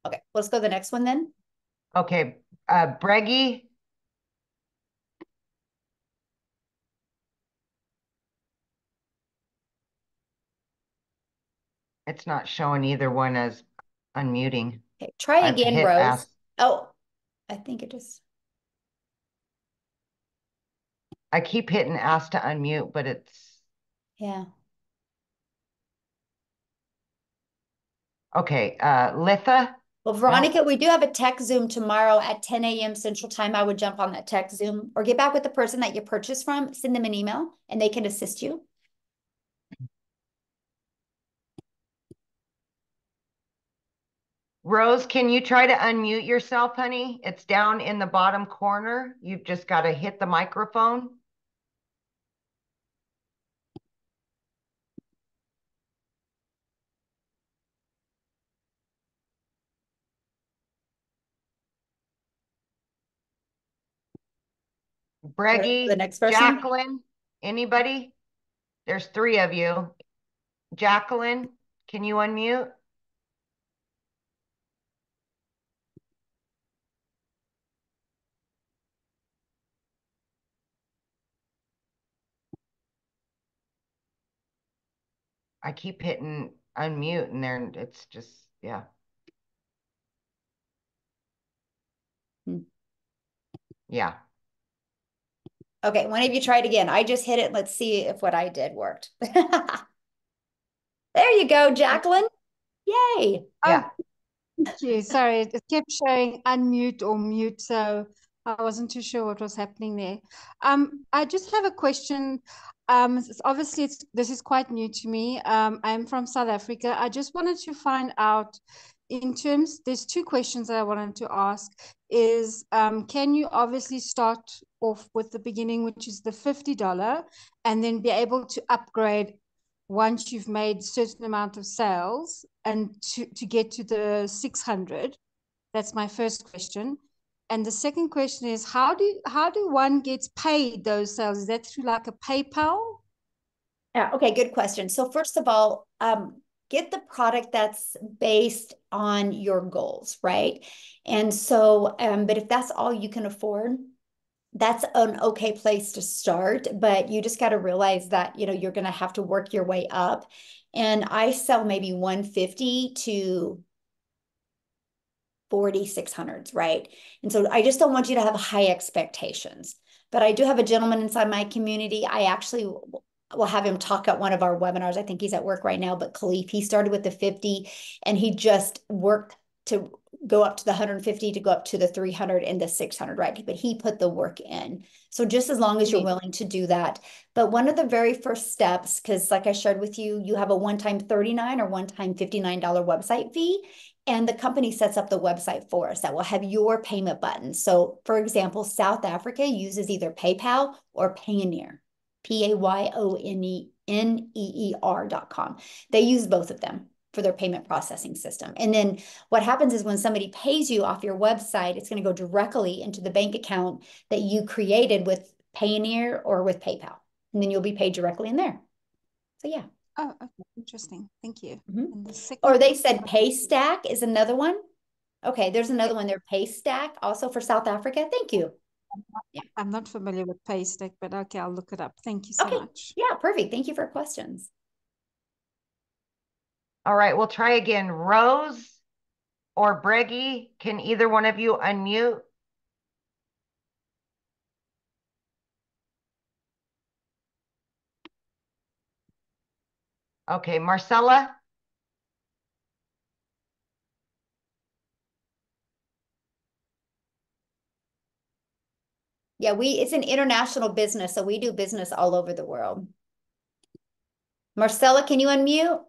Okay, let's go to the next one then. Okay, Breggy. It's not showing either one as unmuting. Okay, try again, Rose. Ask. Oh, I think it just. I keep hitting ask to unmute, but it's. Yeah. Okay, Litha. Well, Veronica, we do have a tech Zoom tomorrow at 10 a.m. Central Time. I would jump on that tech Zoom or get back with the person that you purchased from, send them an email, and they can assist you. Rose, can you try to unmute yourself, honey? It's down in the bottom corner. You've just got to hit the microphone. Breggy, The next person. Jacqueline, anybody? There's 3 of you. Jacqueline, can you unmute? I keep hitting unmute and there it's just, yeah. Yeah. Okay, one of you try it again. I just hit it. Let's see if what I did worked. There you go, Jacqueline. Yay. Yeah. Thank you. Sorry, it kept showing unmute or mute, so I wasn't too sure what was happening there. I just have a question. Obviously, this is quite new to me. I'm from South Africa. I just wanted to find out in terms, there's 2 questions that I wanted to ask is, can you obviously start off with the beginning, which is the $50, and then be able to upgrade once you've made certain amount of sales and to get to the 600? That's my first question. And the second question is, how do one gets paid those sales? Is that through like a PayPal? Yeah, okay, good question. So first of all, get the product that's based on your goals, right? And so, but if that's all you can afford, that's an okay place to start, but you just got to realize that, you're going to have to work your way up. And I sell maybe 150 to 4600s, right? And so I just don't want you to have high expectations. But I do have a gentleman inside my community. I actually will have him talk at one of our webinars. I think he's at work right now, but Khalif, he started with the 50 and he just worked to go up to the 150 to go up to the 300 and the 600, right? But he put the work in. So just as long as you're willing to do that. But one of the very first steps, because like I shared with you, you have a one-time $39 or one-time $59 website fee. And the company sets up the website for us that will have your payment button. So for example, South Africa uses either PayPal or Payoneer, PAYONEER.com. They use both of them for their payment processing system. And then what happens is when somebody pays you off your website, it's going to go directly into the bank account that you created with Payoneer or with PayPal. And then you'll be paid directly in there. So yeah. Oh, okay. Interesting. Thank you. Mm-hmm. And the second or they said Paystack is another one. Okay, there's another one there, Paystack, also for South Africa. Thank you. Yeah. I'm not familiar with Paystack, but okay, I'll look it up. Thank you so much. Yeah, perfect. Thank you for questions. All right, we'll try again. Rose or Breggy, can either one of you unmute? Okay, Marcella? Yeah, it's an international business, so we do business all over the world. Marcella, can you unmute?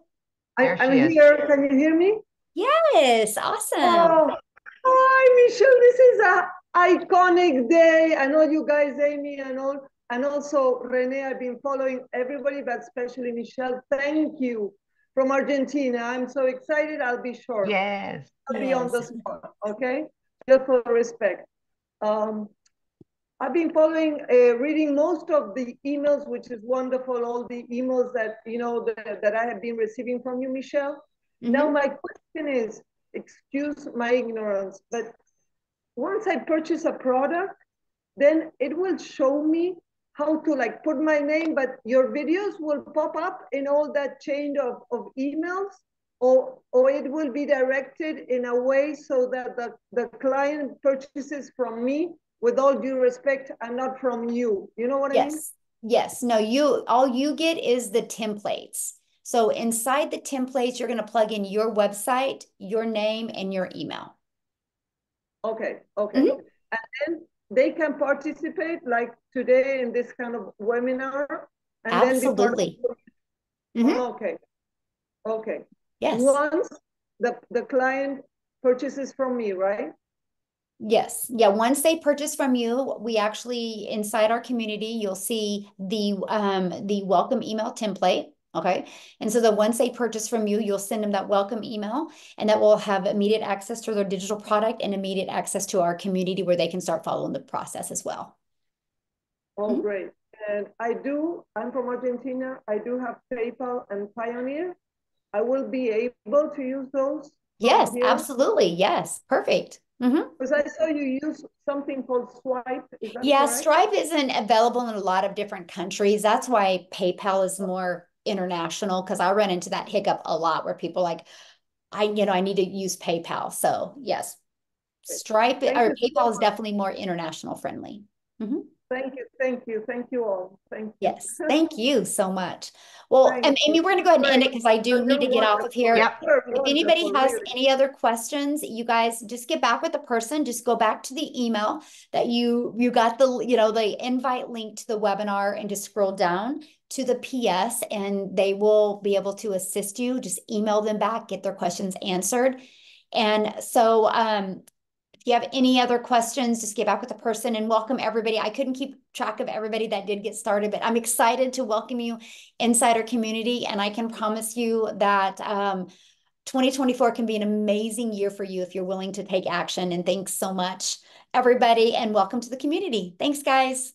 There I'm she is. here. Can you hear me? Yes, awesome. Oh, hi, Michelle. This is a iconic day. I know you guys, Amy, and all, and also Renee. I've been following everybody, but especially Michelle. Thank you from Argentina. I'm so excited. I'll be short. Yes. I'll be on the spot. Okay, just for respect. Um, I've been following, reading most of the emails, which is wonderful. All the emails that that I have been receiving from you, Michelle. Now my question is, excuse my ignorance, but once I purchase a product, then it will show me how to like put my name, but your videos will pop up in all that chain of emails, or it will be directed in a way so that the client purchases from me with all due respect and not from you. You know what I mean? Yes. Yes. No, all you get is the templates. So inside the templates, you're going to plug in your website, your name, and your email. Okay, okay. Mhm. And then they can participate like today in this kind of webinar and then be part of Absolutely. Mhm. okay, okay. Yes. Once the client purchases from me, right? Yes. Yeah. Once they purchase from you, we actually inside our community, you'll see the welcome email template. Okay. And so that once they purchase from you, you'll send them that welcome email, and that will have immediate access to their digital product and immediate access to our community where they can start following the process as well. Oh, great. And I'm from Argentina. I do have PayPal and Pioneer. I will be able to use those Yes, from here. absolutely. Yes. Perfect. Because I saw you use something called Swipe. Is that Yeah, correct? Stripe isn't available in a lot of different countries. That's why PayPal is more international, because I run into that hiccup a lot where people like, I need to use PayPal. So yes, Stripe Thank or you so PayPal is much. definitely more international friendly. Thank you, thank you, thank you all. Thank you. Yes, thank you so much. Well, Thank Amy, you. we're going to go ahead and end it Great. because I do need to You're get off of here. Yep. If anybody wonderful, has really. any other questions, you guys just get back with the person. Just go back to the email that you got the invite link to the webinar, and just scroll down to the PS, and they will be able to assist you. Just email them back, get their questions answered. And so if you have any other questions, just get back with the person, and welcome everybody. I couldn't keep track of everybody that did get started, but I'm excited to welcome you inside our community. And I can promise you that 2024 can be an amazing year for you if you're willing to take action. And thanks so much, everybody, and welcome to the community. Thanks, guys.